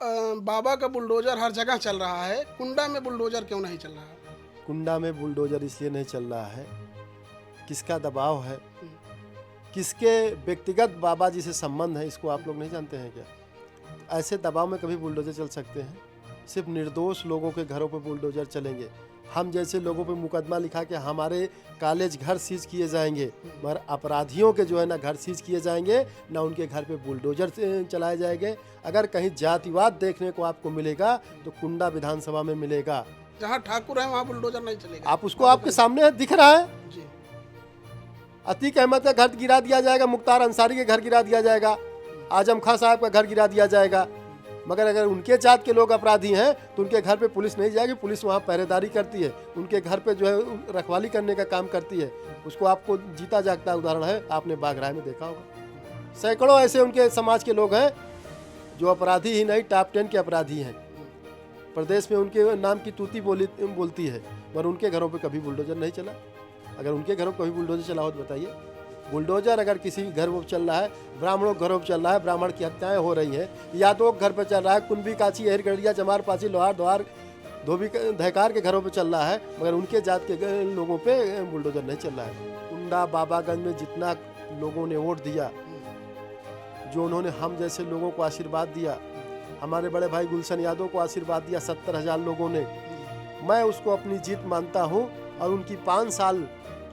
बाबा का बुलडोजर हर जगह चल रहा है, कुंडा में बुलडोजर क्यों नहीं चल रहा है? कुंडा में बुलडोजर इसलिए नहीं चल रहा है, किसका दबाव है, हम्म, किसके व्यक्तिगत बाबा जी से संबंध है, इसको आप लोग नहीं जानते हैं क्या? ऐसे दबाव में कभी बुलडोजर चल सकते हैं? सिर्फ निर्दोष लोगों के घरों पर बुलडोजर चलेंगे। हम जैसे लोगों पे मुकदमा लिखा के हमारे कॉलेज घर सीज किए जाएंगे, मगर अपराधियों के जो है ना घर सीज किए जाएंगे, ना उनके घर पे बुलडोजर चलाए जाएंगे। अगर कहीं जातिवाद देखने को आपको मिलेगा तो कुंडा विधानसभा में मिलेगा। जहाँ ठाकुर है वहाँ बुलडोजर नहीं चलेगा। आप उसको आपके सामने दिख रहा है। जी। अतीक अहमद का घर गिरा दिया जाएगा, मुख्तार अंसारी के घर गिरा दिया जाएगा, आजम खां साहब का घर गिरा दिया जाएगा, मगर अगर उनके जात के लोग अपराधी हैं तो उनके घर पे पुलिस नहीं जाएगी। पुलिस वहाँ पहरेदारी करती है, उनके घर पे जो है रखवाली करने का काम करती है। उसको आपको जीता जागता उदाहरण है, आपने बाघराय में देखा होगा। सैकड़ों ऐसे उनके समाज के लोग हैं जो अपराधी ही नहीं, टॉप 10 के अपराधी हैं। प्रदेश में उनके नाम की तूती बोलती है, मगर उनके घरों पर कभी बुलडोजर नहीं चला। अगर उनके घरों पर कभी बुलडोजर चला हो तो बताइए। बुलडोजर अगर किसी घर पर चल रहा है, ब्राह्मणों के घरों पर चल रहा है, ब्राह्मण की हत्याएं हो रही हैं, यादवों के घर पर चल रहा है, कुंभी काची एहर गढ़िया चमार पाची लोहार द्वार धोबी धहकार के घरों पे चल रहा है, मगर उनके जात के लोगों पे बुलडोजर नहीं चल रहा है। कुंडा बाबागंज में जितना लोगों ने वोट दिया, जो उन्होंने हम जैसे लोगों को आशीर्वाद दिया, हमारे बड़े भाई गुलशन यादव को आशीर्वाद दिया 70,000 लोगों ने, मैं उसको अपनी जीत मानता हूँ। और उनकी 5 साल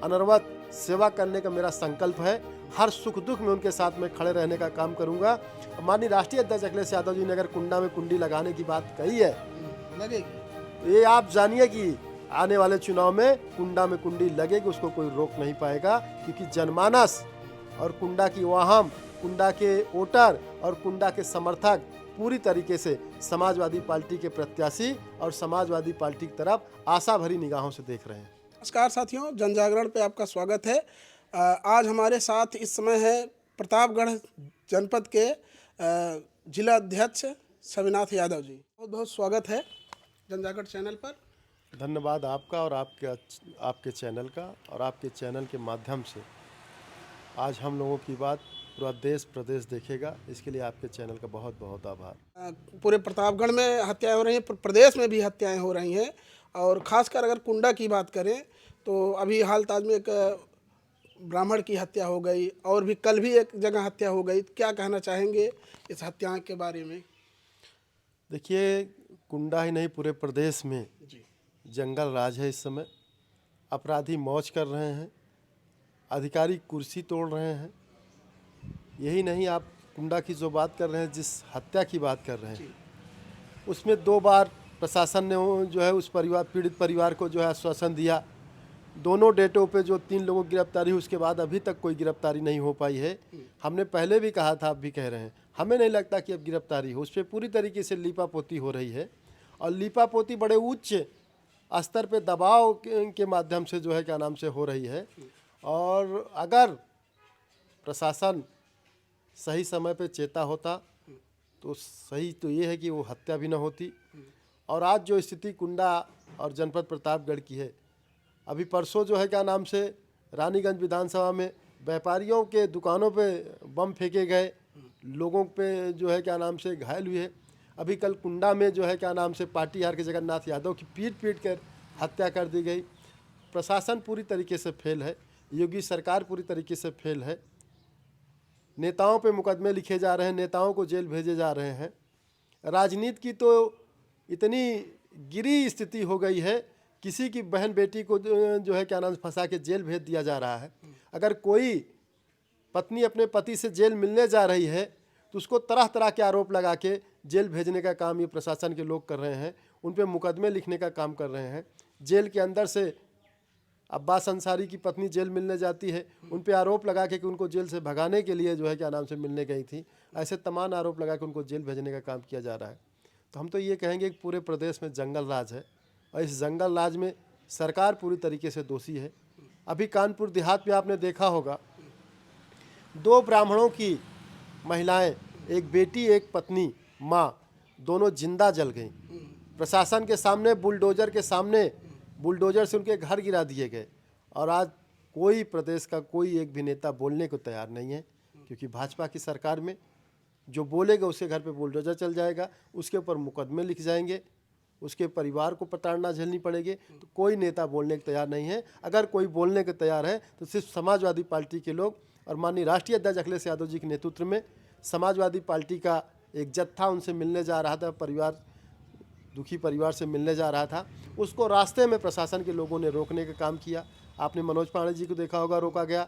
अनवरत सेवा करने का मेरा संकल्प है। हर सुख दुख में उनके साथ में खड़े रहने का काम करूंगा। माननीय राष्ट्रीय अध्यक्ष अखिलेश यादव जी ने अगर कुंडा में कुंडी लगाने की बात कही है, लगेगी। ये आप जानिए कि आने वाले चुनाव में कुंडा में कुंडी लगेगी, उसको कोई रोक नहीं पाएगा। क्योंकि जनमानस और कुंडा की वाहम, कुंडा के वोटर और कुंडा के समर्थक पूरी तरीके से समाजवादी पार्टी के प्रत्याशी और समाजवादी पार्टी की तरफ आशा भरी निगाहों से देख रहे हैं। नमस्कार साथियों, जनजागरण पे आपका स्वागत है। आज हमारे साथ इस समय है प्रतापगढ़ जनपद के जिला अध्यक्ष सविनाथ यादव जी। बहुत बहुत स्वागत है जनजागरण चैनल पर। धन्यवाद आपका और आपके चैनल का, और आपके चैनल के माध्यम से आज हम लोगों की बात पूरा देश प्रदेश देखेगा, इसके लिए आपके चैनल का बहुत बहुत आभार। पूरे प्रतापगढ़ में हत्याएं हो रही हैं, प्रदेश में भी हत्याएं हो रही हैं, और ख़ासकर अगर कुंडा की बात करें तो अभी हाल ताज में एक ब्राह्मण की हत्या हो गई, और भी कल भी एक जगह हत्या हो गई। क्या कहना चाहेंगे इस हत्या के बारे में? देखिए, कुंडा ही नहीं पूरे प्रदेश में जी। जंगल राज है। इस समय अपराधी मौज कर रहे हैं, अधिकारी कुर्सी तोड़ रहे हैं। यही नहीं, आप कुंडा की जो बात कर रहे हैं, जिस हत्या की बात कर रहे हैं, उसमें 2 बार प्रशासन ने जो है उस पीड़ित परिवार को जो है आश्वासन दिया। दोनों डेटों पे जो 3 लोगों की गिरफ्तारी हुई, उसके बाद अभी तक कोई गिरफ्तारी नहीं हो पाई है। हमने पहले भी कहा था, आप भी कह रहे हैं, हमें नहीं लगता कि अब गिरफ्तारी हो। उस पर पूरी तरीके से लीपापोती हो रही है, और लीपापोती बड़े उच्च स्तर पे दबाव के माध्यम से जो है क्या नाम से हो रही है। और अगर प्रशासन सही समय पे चेता होता तो सही तो ये है कि वो हत्या भी न होती। और आज जो स्थिति कुंडा और जनपद प्रतापगढ़ की है, अभी परसों जो है क्या नाम से रानीगंज विधानसभा में व्यापारियों के दुकानों पे बम फेंके गए, लोगों पे जो है क्या नाम से घायल हुए। अभी कल कुंडा में जो है क्या नाम से पाटीहार के जगन्नाथ यादव की पीट कर हत्या कर दी गई। प्रशासन पूरी तरीके से फेल है, योगी सरकार पूरी तरीके से फेल है। नेताओं पे मुकदमे लिखे जा रहे हैं, नेताओं को जेल भेजे जा रहे हैं। राजनीति की तो इतनी गिरी स्थिति हो गई है, किसी की बहन बेटी को जो है क्या नाम फंसा के जेल भेज दिया जा रहा है। अगर कोई पत्नी अपने पति से जेल मिलने जा रही है तो उसको तरह तरह के आरोप लगा के जेल भेजने का काम ये प्रशासन के लोग कर रहे हैं। उन पे मुकदमे लिखने का काम कर रहे हैं। जेल के अंदर से अब्बास अंसारी की पत्नी जेल मिलने जाती है, उन पे आरोप लगा के कि उनको जेल से भगाने के लिए जो है क्या नाम से मिलने गई थी। ऐसे तमाम आरोप लगा के उनको जेल भेजने का काम किया जा रहा है। तो हम तो ये कहेंगे कि पूरे प्रदेश में जंगल राज है, और इस जंगल राज में सरकार पूरी तरीके से दोषी है। अभी कानपुर देहात में आपने देखा होगा, 2 ब्राह्मणों की महिलाएं, एक बेटी एक पत्नी माँ, दोनों जिंदा जल गई। प्रशासन के सामने, बुलडोजर के सामने, बुलडोजर से उनके घर गिरा दिए गए। और आज कोई प्रदेश का कोई एक भी नेता बोलने को तैयार नहीं है, क्योंकि भाजपा की सरकार में जो बोलेगा उसके घर पे बुलडोजर चल जाएगा, उसके ऊपर मुकदमे लिख जाएंगे, उसके परिवार को प्रताड़ना झेलनी पड़ेगी। तो कोई नेता बोलने को तैयार नहीं है। अगर कोई बोलने को तैयार है तो सिर्फ समाजवादी पार्टी के लोग और माननीय राष्ट्रीय अध्यक्ष अखिलेश यादव जी के नेतृत्व में समाजवादी पार्टी का एक जत्था उनसे मिलने जा रहा था, परिवार दुखी परिवार से मिलने जा रहा था, उसको रास्ते में प्रशासन के लोगों ने रोकने का काम किया। आपने मनोज पांडे जी को देखा होगा, रोका गया।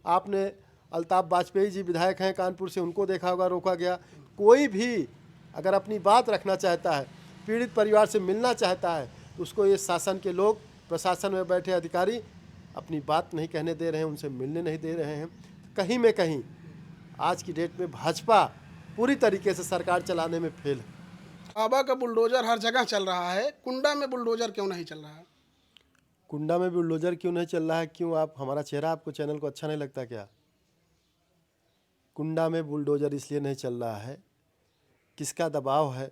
आपने अल्ताफ वाजपेयी जी विधायक हैं कानपुर से, उनको देखा होगा, रोका गया। कोई भी अगर अपनी बात रखना चाहता है, पीड़ित परिवार से मिलना चाहता है, तो उसको ये शासन के लोग, प्रशासन में बैठे अधिकारी अपनी बात नहीं कहने दे रहे हैं, उनसे मिलने नहीं दे रहे हैं। कहीं में कहीं आज की डेट में भाजपा पूरी तरीके से सरकार चलाने में फेल है। बाबा का बुलडोजर हर जगह चल रहा है, कुंडा में बुलडोजर क्यों नहीं चल रहा है? कुंडा में बुलडोजर क्यों नहीं चल रहा है? क्यों आप, हमारा चेहरा आपको चैनल को अच्छा नहीं लगता क्या? कुंडा में बुलडोजर इसलिए नहीं चल रहा है, किसका दबाव है,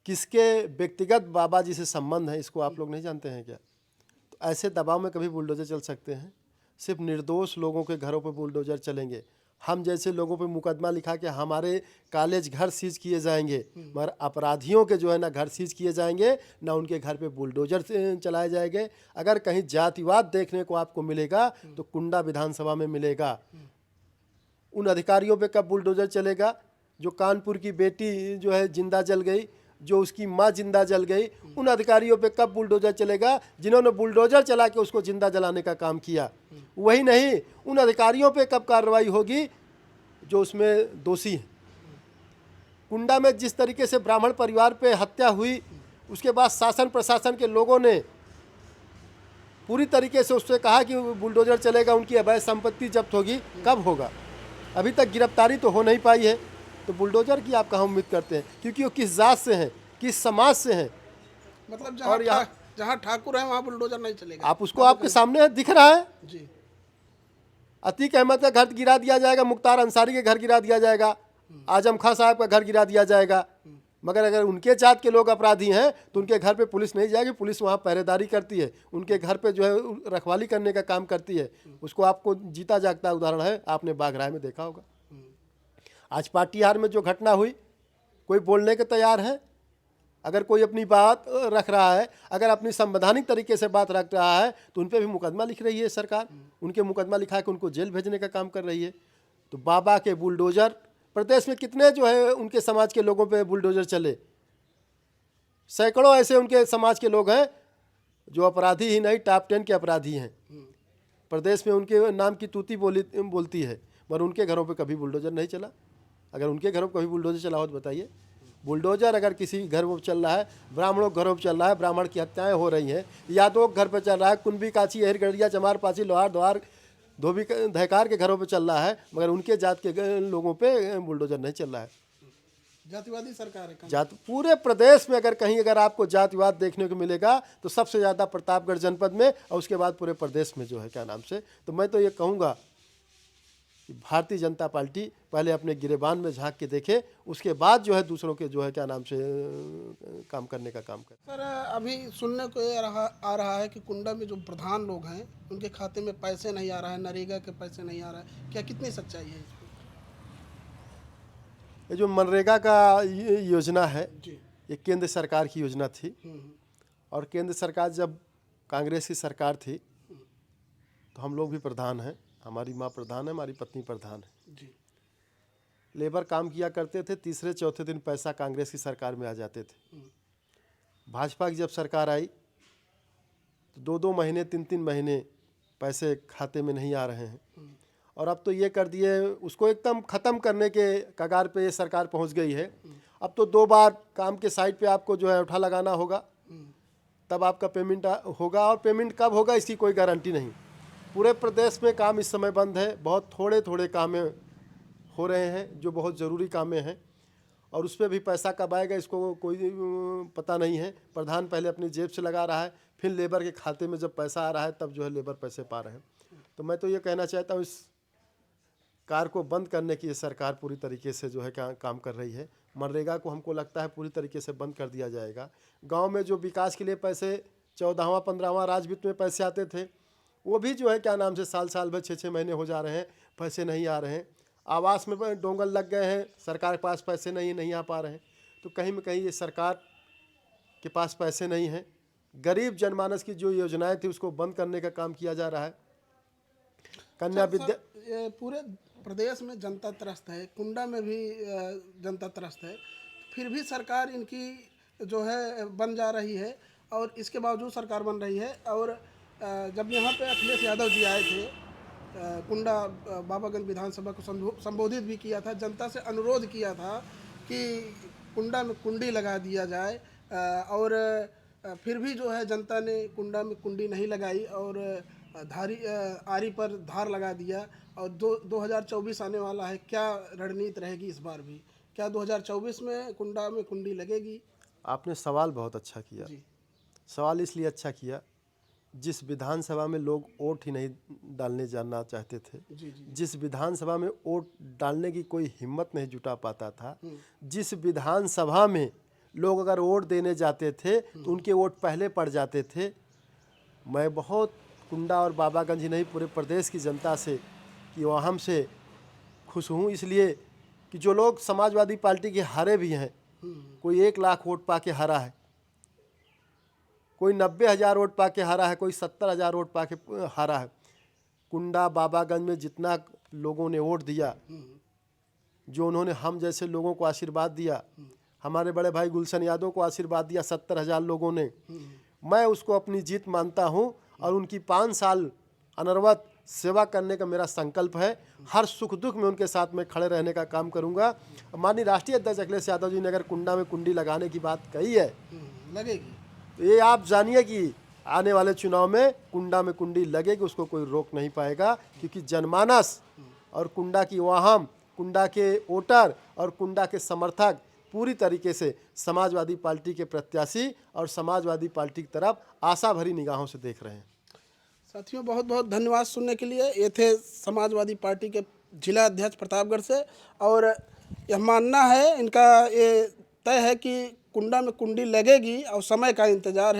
किसके व्यक्तिगत बाबा जी से संबंध है, इसको आप लोग नहीं जानते हैं क्या? तो ऐसे दबाव में कभी बुलडोजर चल सकते हैं? सिर्फ निर्दोष लोगों के घरों पर बुलडोजर चलेंगे। हम जैसे लोगों पे मुकदमा लिखा के हमारे कॉलेज घर सीज किए जाएंगे, मगर अपराधियों के जो है ना घर सीज किए जाएंगे, ना उनके घर पे बुलडोजर चलाए जाएंगे। अगर कहीं जातिवाद देखने को आपको मिलेगा तो कुंडा विधानसभा में मिलेगा। उन अधिकारियों पे कब बुलडोजर चलेगा जो कानपुर की बेटी जो है जिंदा जल गई, जो उसकी माँ जिंदा जल गई? उन अधिकारियों पे कब बुलडोजर चलेगा जिन्होंने बुलडोजर चला के उसको जिंदा जलाने का काम किया? वही नहीं, उन अधिकारियों पे कब कार्रवाई होगी जो उसमें दोषी हैं? कुंडा में जिस तरीके से ब्राह्मण परिवार पे हत्या हुई, उसके बाद शासन प्रशासन के लोगों ने पूरी तरीके से उससे कहा कि बुलडोजर चलेगा, उनकी अवैध संपत्ति जब्त होगी। कब होगा? अभी तक गिरफ्तारी तो हो नहीं पाई है। तो बुलडोजर की आप कहाँ उम्मीद करते हैं? क्योंकि वो किस जात से हैं, किस समाज से हैं। मतलब और जहाँ ठाकुर है वहाँ बुलडोजर नहीं चलेगा। आप उसको आपके सामने दिख रहा है। जी, अतीक अहमद का घर गिरा दिया जाएगा, मुख्तार अंसारी के घर गिरा दिया जाएगा, आजम खां साहब का घर गिरा दिया जाएगा। मगर अगर उनके जात के लोग अपराधी हैं तो उनके घर पे पुलिस नहीं जाएगी। पुलिस वहाँ पहरेदारी करती है, उनके घर पे जो है रखवाली करने का काम करती है। उसको आपको जीता जागता उदाहरण है, आपने बाघराय में देखा होगा। आज पाटीहार में जो घटना हुई, कोई बोलने के तैयार है? अगर कोई अपनी बात रख रहा है, अगर अपनी संवैधानिक तरीके से बात रख रहा है, तो उन पर भी मुकदमा लिख रही है सरकार। उनके मुकदमा लिखा के उनको जेल भेजने का काम कर रही है। तो बाबा के बुलडोजर प्रदेश में कितने जो है उनके समाज के लोगों पे बुलडोजर चले? सैकड़ों ऐसे उनके समाज के लोग हैं जो अपराधी ही नहीं, टॉप 10 के अपराधी हैं। प्रदेश में उनके नाम की तूती बोलती है, मगर उनके घरों पे कभी बुलडोजर नहीं चला। अगर उनके घरों पर कभी बुलडोजर चला हो तो बताइए। बुलडोजर अगर किसी घर में चल रहा है, ब्राह्मणों के घरों पर चल रहा है, ब्राह्मण की हत्याएं हो रही हैं, यादवों के घर पर चल रहा है, कुंभी काची अहिर गढ़िया चमार पाची लोहार द्वार धोबी धैकार के घरों पे चल रहा है, मगर उनके जात के लोगों पे बुलडोजर नहीं चल रहा है। जातिवादी सरकार है। जात पूरे प्रदेश में अगर कहीं अगर आपको जातिवाद देखने को मिलेगा तो सबसे ज़्यादा प्रतापगढ़ जनपद में, और उसके बाद पूरे प्रदेश में जो है क्या नाम से। तो मैं तो ये कहूँगा कि भारतीय जनता पार्टी पहले अपने गिरेबान में झांक के देखे, उसके बाद जो है दूसरों के जो है क्या नाम से काम करने का काम करे। सर, अभी सुनने को ये आ रहा है कि कुंडा में जो प्रधान लोग हैं उनके खाते में पैसे नहीं आ रहा है, नरेगा के पैसे नहीं आ रहा है। क्या कितनी सच्चाई है इसमें? ये जो मनरेगा का योजना है, जी, ये केंद्र सरकार की योजना थी। और केंद्र सरकार जब कांग्रेस की सरकार थी तो हम लोग भी प्रधान हैं, हमारी माँ प्रधान है, हमारी पत्नी प्रधान है जी। लेबर काम किया करते थे, तीसरे चौथे दिन पैसा कांग्रेस की सरकार में आ जाते थे। भाजपा की जब सरकार आई तो 2-2 महीने 3-3 महीने पैसे खाते में नहीं आ रहे हैं। और अब तो ये कर दिए, उसको एकदम ख़त्म करने के कगार पे ये सरकार पहुंच गई है। अब तो 2 बार काम के साइट पे आपको जो है उठा लगाना होगा, तब आपका पेमेंट होगा। और पेमेंट कब होगा इसकी कोई गारंटी नहीं। पूरे प्रदेश में काम इस समय बंद है, बहुत थोड़े काम हो रहे हैं जो बहुत ज़रूरी कामें हैं, और उस पर भी पैसा कब आएगा इसको कोई पता नहीं है। प्रधान पहले अपनी जेब से लगा रहा है, फिर लेबर के खाते में जब पैसा आ रहा है तब जो है लेबर पैसे पा रहे हैं। तो मैं तो ये कहना चाहता हूँ, इस कार को बंद करने की ये सरकार पूरी तरीके से जो है काम कर रही है। मनरेगा को हमको लगता है पूरी तरीके से बंद कर दिया जाएगा। गांव में जो विकास के लिए पैसे 14वां 15वां राज वित्त में पैसे आते थे, वो भी जो है क्या नाम से साल भर 6-6 महीने हो जा रहे हैं, पैसे नहीं आ रहे हैं। आवास में डोंगल लग गए हैं, सरकार के पास पैसे नहीं आ पा रहे हैं। तो कहीं में कहीं ये सरकार के पास पैसे नहीं हैं। गरीब जनमानस की जो योजनाएं थी उसको बंद करने का काम किया जा रहा है। कन्या विद्या ये पूरे प्रदेश में जनता त्रस्त है, कुंडा में भी जनता त्रस्त है, फिर भी सरकार इनकी जो है बन जा रही है, और इसके बावजूद सरकार बन रही है। और जब यहाँ पे अखिलेश यादव जी आए थे, कुंडा बाबागंज विधानसभा को संबोधित भी किया था, जनता से अनुरोध किया था कि कुंडा में कुंडी लगा दिया जाए, और फिर भी जो है जनता ने कुंडा में कुंडी नहीं लगाई और आरी पर धार लगा दिया। और 2024 आने वाला है, क्या रणनीति रहेगी इस बार भी? क्या 2024 में कुंडा में कुंडी लगेगी? आपने सवाल बहुत अच्छा किया। जी सवाल इसलिए अच्छा किया, जिस विधानसभा में लोग वोट ही नहीं डालने जाना चाहते थे, जी जी जिस विधानसभा में वोट डालने की कोई हिम्मत नहीं जुटा पाता था, जिस विधानसभा में लोग अगर वोट देने जाते थे तो उनके वोट पहले पड़ जाते थे। मैं बहुत कुंडा और बाबागंज ही नहीं पूरे प्रदेश की जनता से कि वह हमसे खुश हूँ, इसलिए कि जो लोग समाजवादी पार्टी के हारे भी हैं, कोई 1 लाख वोट पा के हारा है, कोई 90,000 वोट पा के हारा है, कोई 70,000 वोट पा के हारा है। कुंडा बाबागंज में जितना लोगों ने वोट दिया, जो उन्होंने हम जैसे लोगों को आशीर्वाद दिया, हमारे बड़े भाई गुलशन यादव को आशीर्वाद दिया 70,000 लोगों ने, मैं उसको अपनी जीत मानता हूं। और उनकी 5 साल अनवरत सेवा करने का मेरा संकल्प है। हर सुख दुख में उनके साथ में खड़े रहने का काम करूंगा। माननीय राष्ट्रीय अध्यक्ष अखिलेश यादव जी ने अगर कुंडा में कुंडी लगाने की बात कही है, लगेगी। तो ये आप जानिए कि आने वाले चुनाव में कुंडा में कुंडी लगेगी, उसको कोई रोक नहीं पाएगा। क्योंकि जनमानस और कुंडा की वाहम, कुंडा के वोटर और कुंडा के समर्थक पूरी तरीके से समाजवादी पार्टी के प्रत्याशी और समाजवादी पार्टी की तरफ आशा भरी निगाहों से देख रहे हैं। साथियों, बहुत बहुत धन्यवाद सुनने के लिए। ये थे समाजवादी पार्टी के जिला अध्यक्ष प्रतापगढ़ से, और यह मानना है इनका, ये तय है कि कुंडा में कुंडी लगेगी और समय का इंतजार है।